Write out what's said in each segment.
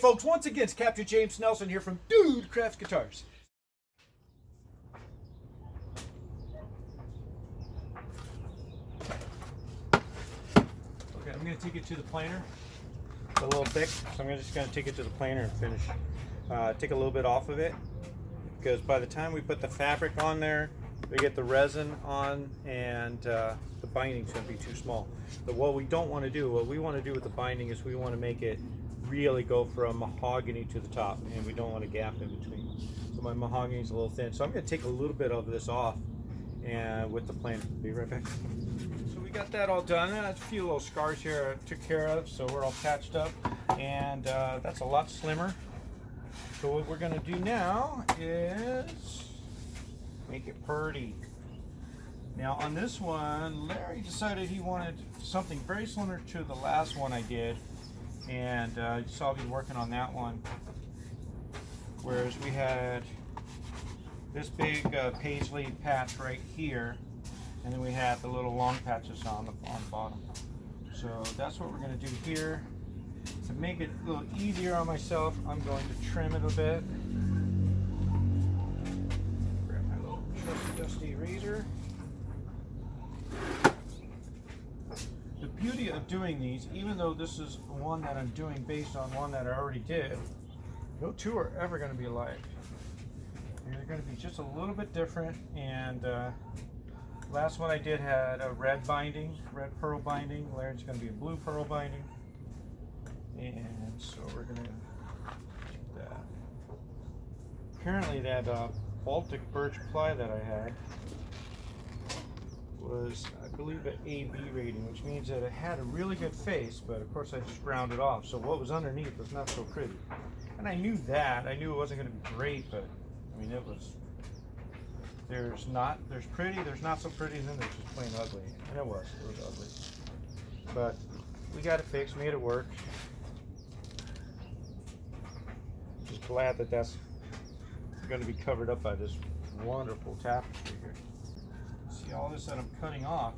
folks, once again, it's Captain James Nelson here from Dude Crafts Guitars. Okay, I'm going to take it to the planer. It's a little thick, so I'm just going to take it to the planer and finish. Take a little bit off of it, because by the time we put the fabric on there, we get the resin on, and the binding's going to be too small. But what we don't want to do, what we want to do with the binding is we want to make it really go from mahogany to the top, and we don't want a gap in between. So my mahogany is a little thin, so I'm going to take a little bit of this off and with the planer. Be right back. So we got that all done. A few little scars here I took care of, so we're all patched up, and that's a lot slimmer. So what we're going to do now is make it pretty. Now on this one, Larry decided he wanted something very similar to the last one I did, and you saw me working on that one. Whereas we had this big paisley patch right here, and then we had the little long patches on the bottom. So that's what we're going to do here. To make it a little easier on myself, I'm going to trim it a bit. Grab my little trusty dusty razor. The beauty of doing these, even though this is one that I'm doing based on one that I already did, no two are ever going to be alike. They're going to be just a little bit different, and last one I did had a red binding, red pearl binding. Larry's going to be a blue pearl binding. And so we're going to do that. Apparently that Baltic birch ply that I had was, I believe, an AB rating, which means that it had a really good face, but of course I just ground it off. So what was underneath was not so pretty. And I knew that. I knew it wasn't going to be great, but I mean, it was, there's pretty, there's not so pretty, and then there's just plain ugly. And it was ugly. But we got it fixed, made it work. Just glad that that's going to be covered up by this wonderful tapestry here. See all this that I'm cutting off,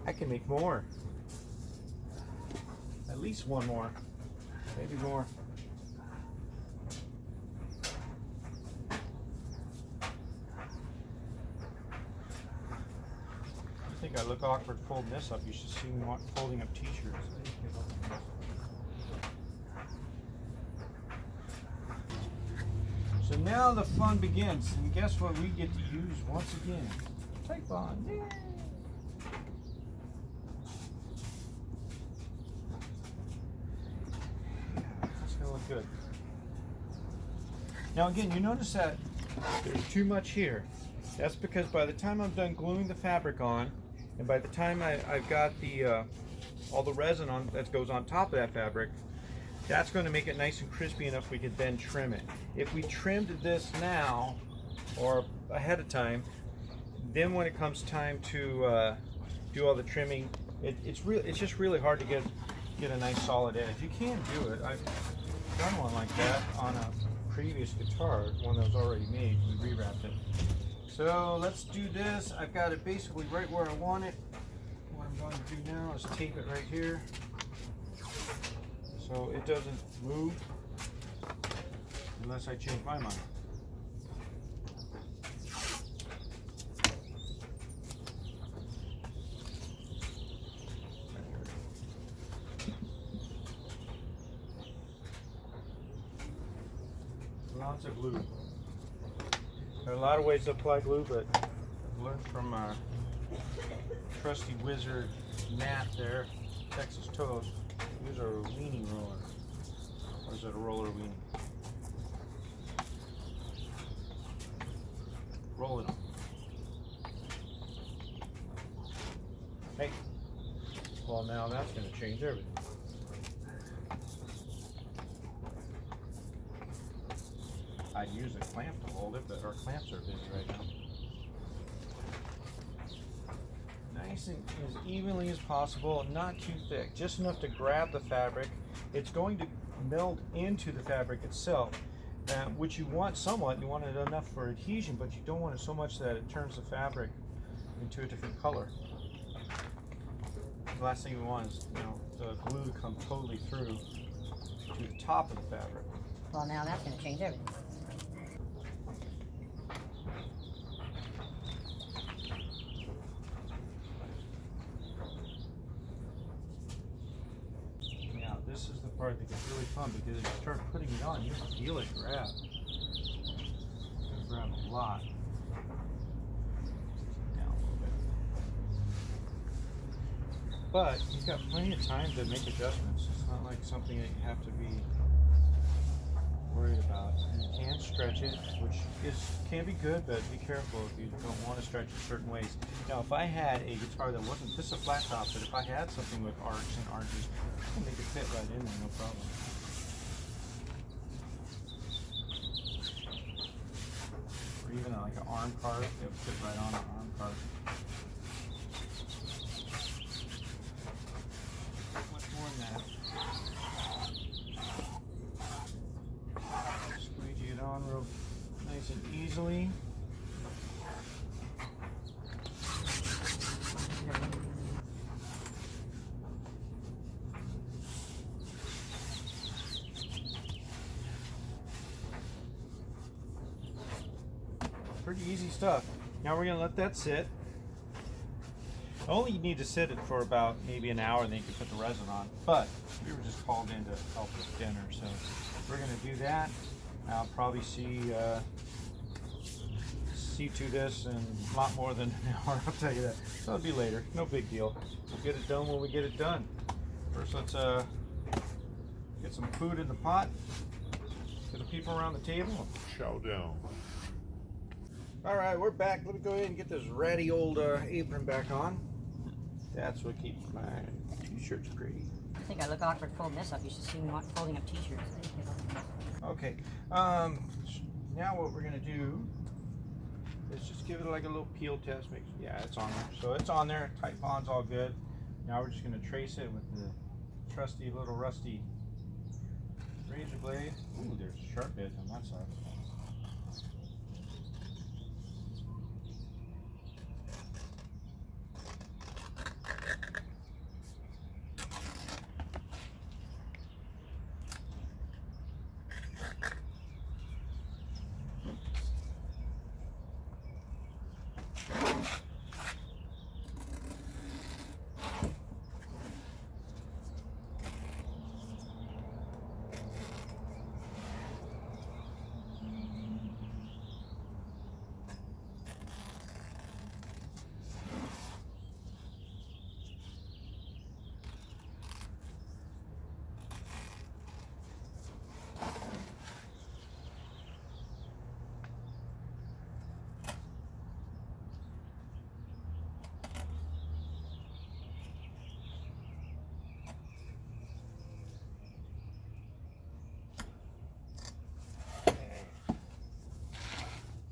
I can make more. At least one more, maybe more. I think I look awkward folding this up. You should see me folding up t-shirts. So now the fun begins, and guess what we get to use once again? Tape on. Yay! That's gonna look good. Now again, you notice that there's too much here. That's because by the time I'm done gluing the fabric on, and by the time I've got the all the resin on that goes on top of that fabric, that's going to make it nice and crispy enough we could then trim it. If we trimmed this now or ahead of time, then when it comes time to do all the trimming, it's just really hard to get a nice solid edge. You can do it. I've done one like that on a previous guitar, one that was already made. We rewrapped it. So let's do this. I've got it basically right where I want it. What I'm going to do now is tape it right here, so it doesn't move unless I change my mind. Lots of glue. There are a lot of ways to apply glue, but I've learned from our trusty wizard Matt there, Texas Toast. Use our weenie roller. Or is it a roller weenie? Roll it on. Hey. Well, now that's going to change everything. I'd use a clamp to hold it, but our clamps are busy right now. Nice and as evenly as possible, not too thick, just enough to grab the fabric. It's going to meld into the fabric itself, which you want somewhat. You want it enough for adhesion, but you don't want it so much that it turns the fabric into a different color. The last thing we want is, the glue to come totally through to the top of the fabric. Well, now that's going to change everything. Now this is the part that gets really fun, because if you start putting it on, you feel it grab. It's going to grab a lot. Down a little bit. But you've got plenty of time to make adjustments. It's not like something that you have to be worried about. And you can stretch it, which can be good, but be careful if you don't want to stretch it certain ways. Now, if I had a guitar that wasn't, this is a flat top, but if I had something with arcs and arches, I can make it fit right in there, no problem. Or even like an arm cart, it would fit right on an arm cart. Much more than that. Squeegee it on real nice and easily. Pretty easy stuff. Now we're going to let that sit. Only you need to sit it for about maybe an hour, and then you can put the resin on. But we were just called in to help with dinner, so we're going to do that. I'll probably see to this in a lot more than an hour, I'll tell you that. So it'll be later, no big deal. We'll get it done when we get it done. First, let's get some food in the pot, get the people around the table. Chow down. All right, we're back. Let me go ahead and get this ratty old apron back on. That's what keeps my t-shirts pretty. I think I look awkward folding this up. You should see me folding up t-shirts. Okay, now what we're gonna do is just give it like a little peel test. Yeah, it's on there. So it's on there. Typon's all good. Now we're just gonna trace it with the trusty little rusty razor blade. Ooh, there's sharp edge on that side.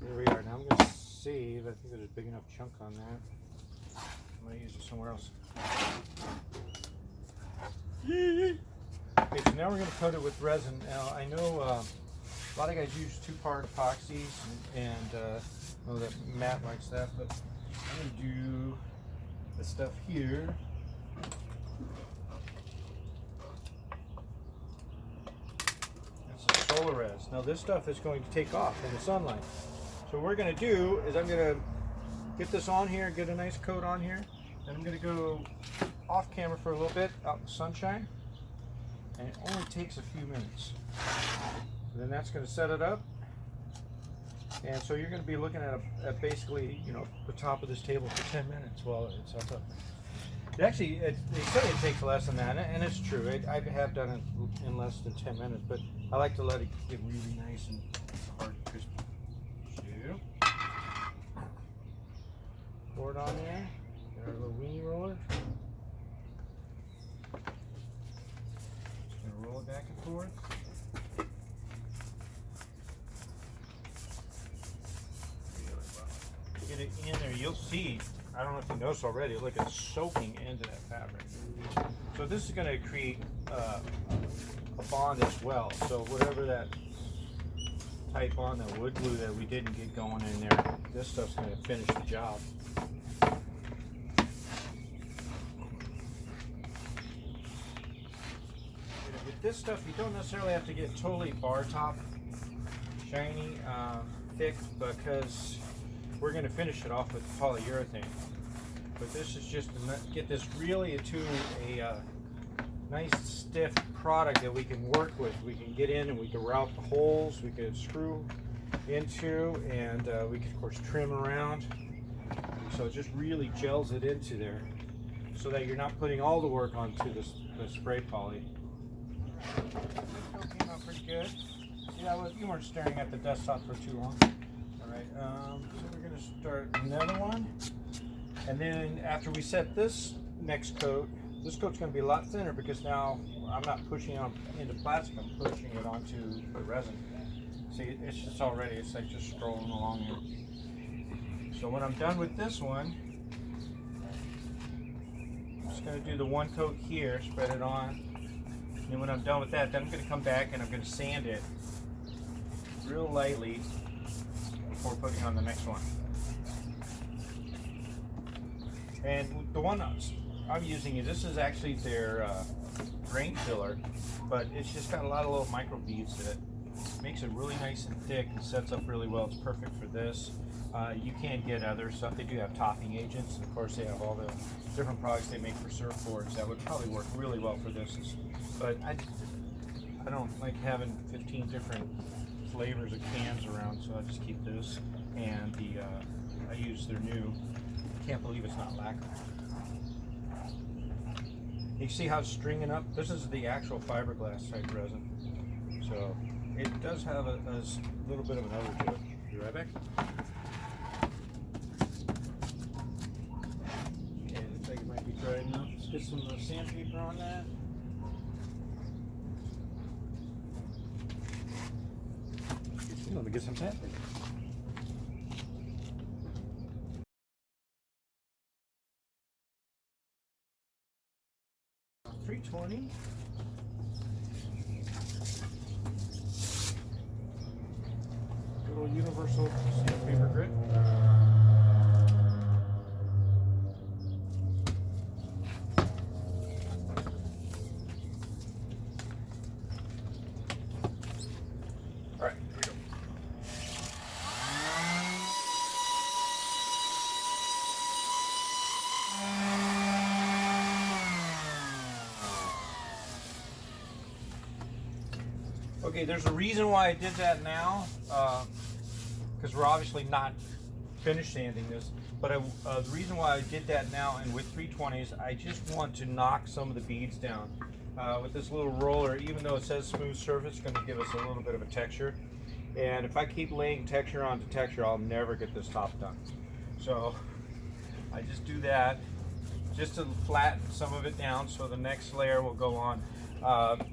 There we are. Now I'm going to save. I think there's a big enough chunk on that. I'm going to use it somewhere else. Okay, so now we're going to coat it with resin. Now I know a lot of guys use 2-part epoxies, and I know that Matt likes that, but I'm going to do the stuff here. That's the Solar Res. Now this stuff is going to take off in the sunlight. So what we're going to do is I'm going to get this on here, get a nice coat on here, and I'm going to go off camera for a little bit out in the sunshine, and it only takes a few minutes. And then that's going to set it up, and so you're going to be looking at basically, you know, the top of this table for 10 minutes while it's up. Actually, they say it takes less than that, and it's true. I have done it in less than 10 minutes, but I like to let it get really nice and hard and crispy. Pour it on there. Get our little weenie roller. Just gonna roll it back and forth. Get it in there. You'll see. I don't know if you noticed already. Look, it's soaking into that fabric. So this is going to create a bond as well. So whatever that type on that wood glue that we didn't get going in there, this stuff's going to finish the job. with this stuff, you don't necessarily have to get totally bar top shiny, thick, because we're going to finish it off with polyurethane. But this is just to get this really into a nice stiff product that we can work with. We can get in and we can route the holes, we can screw into, and we can of course trim around. So it just really gels it into there so that you're not putting all the work onto the spray poly. It came out pretty good. Yeah, well, you weren't staring at the desktop for too long. Alright, so we're going to start another one. And then after we set this next coat, this coat's going to be a lot thinner because now I'm not pushing it into plastic, I'm pushing it onto the resin. See, it's just already, it's like just scrolling along here. So when I'm done with this one, I'm just going to do the one coat here, spread it on. And then when I'm done with that, then I'm going to come back and I'm going to sand it real lightly before putting on the next one. And the one I'm using, this is actually their drain filler, but it's just got a lot of little micro beads in it. Makes it really nice and thick and sets up really well. It's perfect for this. You can get other stuff. They do have topping agents, and of course they have all the different products they make for surfboards that would probably work really well for this. But I don't like having 15 different flavors of cans around, so I just keep this. And I use their new. Can't believe it's not lacquer. You see how it's stringing up? This is the actual fiberglass type resin. So it does have a little bit of an odor to it. Be right back. Okay, looks like it might be dry enough. Let's get some sandpaper on that. Let me get some sandpaper. 320. Little universal sandpaper grit. All right, here we go. Okay, there's a reason why I did that now, because we're obviously not finished sanding this, but the reason why I did that now and with 320s, I just want to knock some of the beads down. With this little roller, even though it says smooth surface, it's going to give us a little bit of a texture. And if I keep laying texture onto texture, I'll never get this top done. So I just do that just to flatten some of it down so the next layer will go on.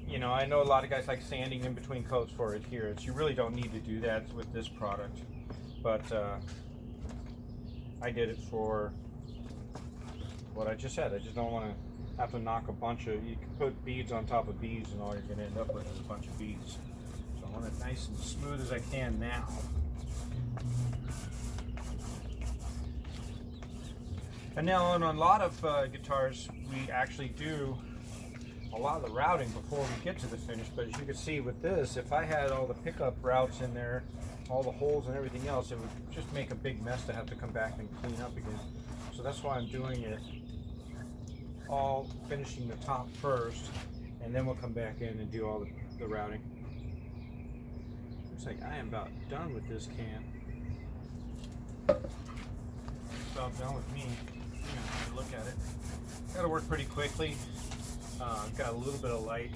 You know, I know a lot of guys like sanding in between coats for adherence. You really don't need to do that with this product, but I did it for what I just said. I just don't want to have to knock a bunch of, you can put beads on top of beads and all you're going to end up with is a bunch of beads. So I want it nice and smooth as I can now. And now on a lot of guitars, we actually do a lot of the routing before we get to the finish, but as you can see with this, if I had all the pickup routes in there, all the holes and everything else, it would just make a big mess to have to come back and clean up again. So that's why I'm doing it all, finishing the top first, and then we'll come back in and do all the routing. Looks like I am about done with this can. It's about done with me. I'm gonna look at it. Got to work pretty quickly. Got a little bit of light,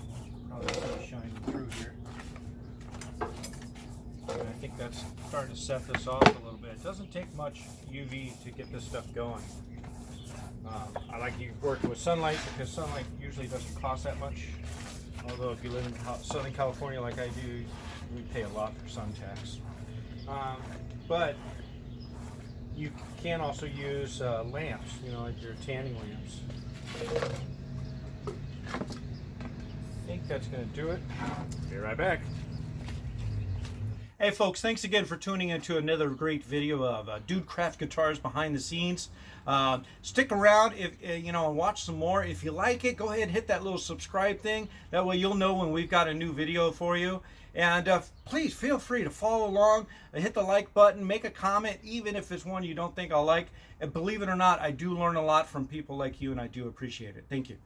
probably shining through here. And I think that's starting to set this off a little bit. It doesn't take much UV to get this stuff going. I like working with sunlight because sunlight usually doesn't cost that much. Although if you live in Southern California like I do, we pay a lot for sun tax. But you can also use lamps, you know, like your tanning lamps. I think that's going to do it. Be right back. Hey folks, thanks again for tuning into another great video of Dude Craft Guitars behind the scenes. Stick around if and watch some more. If you like it, go ahead and hit that little subscribe thing. That way you'll know when we've got a new video for you. And please feel free to follow along, hit the like button, make a comment, even if it's one you don't think I'll like. And believe it or not, I do learn a lot from people like you, and I do appreciate it. Thank you.